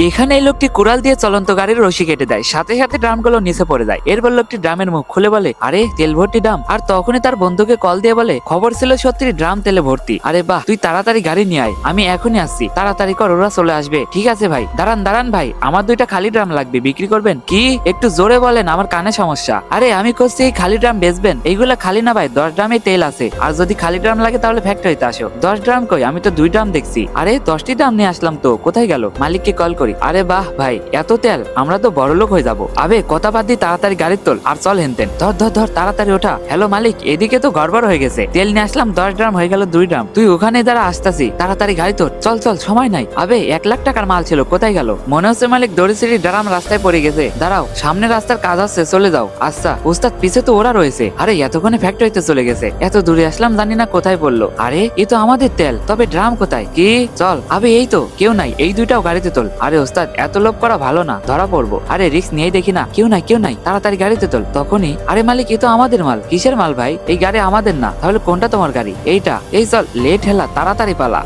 এখানে এই লোকটি কুড়াল দিয়ে চলন্ত গাড়ির রশি কেটে দেয়, সাথে সাথে ড্রামগুলো নিচে পড়ে যায়। এরপর লোকটি ড্রামের মুখ খুলে বলে, আরে তেল ভর্তি ড্রাম। আর তখনই তার বন্ধুকে কল দিয়ে বলে, খবর ছিল সত্যি ড্রাম তেলে ভর্তি। আরে বাহ, তুই তাড়াতাড়ি গাড়ি নিয়ে আয়, আমি এখনই আসছি, তাড়াতাড়ি কর, ওরা চলে আসবে। ঠিক আছে ভাই, দাঁড়ান দাঁড়ান ভাই, আমার 2টা খালি ড্রাম লাগবে, বিক্রি করবেন কি? একটু জোরে বলেন, আমার কানে সমস্যা। আরে আমি করছি এই খালি ড্রাম বেচবেন? এইগুলা খালি না ভাই, 10 ড্রামে তেল আছে, আর যদি খালি ড্রাম লাগে তাহলে ফ্যাক্টরিতে আসো। 10 ড্রাম কই, আমি তো 2 ড্রাম দেখছি। আরে 10টি ড্রাম নিয়ে আসলাম তো, কোথায় গেল? মালিককে কল করি। আরে বাহ ভাই, এত তেল, আমরা তো বড়লোক হয়ে যাবো। আবে কথা বাদ দিয়ে তাড়াতাড়ি গাড়ি তোল আর চল হেনতেন। ধর ধর ধর, তাড়াতাড়ি ওঠা। হ্যালো মালিক, এদিকে তো গড়বড় হয়ে গেছে, তেল নিয়ে আসলাম 10 ড্রাম, হয়ে গেল 2 ড্রাম। তুই ওখানে দাঁড়া, আসতাছি, তাড়াতাড়ি গাড়ি তোল, চল চল, সময় নাই। আবে 1 লাখ টাকার মাল ছিল, কোথায় গেল? মনে হচ্ছে মালিক দড়ি সিঁড়ি ড্রাম রাস্তায় পড়ে গেছে। দাঁড়াও, সামনে রাস্তার কাজ হচ্ছে, চলে যাও। আচ্ছা ওস্তাদ, পিছে তো ওরা রয়েছে। আরে এতক্ষণে ফ্যাক্টরিতে চলে গেছে, এত দূরে আসলাম জানি না কোথায় পড়লো। আরে এ তো আমাদের তেল, তবে ড্রাম কোথায়? কি? চল। আবে এই তো, কেউ নাই, এই 2টাও গাড়িতে তোল। আরে ওস্তাদ, এত লোভ করা ভালো না, ধরা পড়বো। আরে রিস্ক নিয়ে দেখি না, কেউ নাই কেউ নাই, তাড়াতাড়ি গাড়িতে তোল। তখনই, আরে মালিক এ তো আমাদের মাল। কিসের মাল ভাই? এই গাড়ি আমাদের না, তাহলে কোনটা তোমার গাড়ি? এইটা। এই চল, লেট হেলা, তাড়াতাড়ি পালা।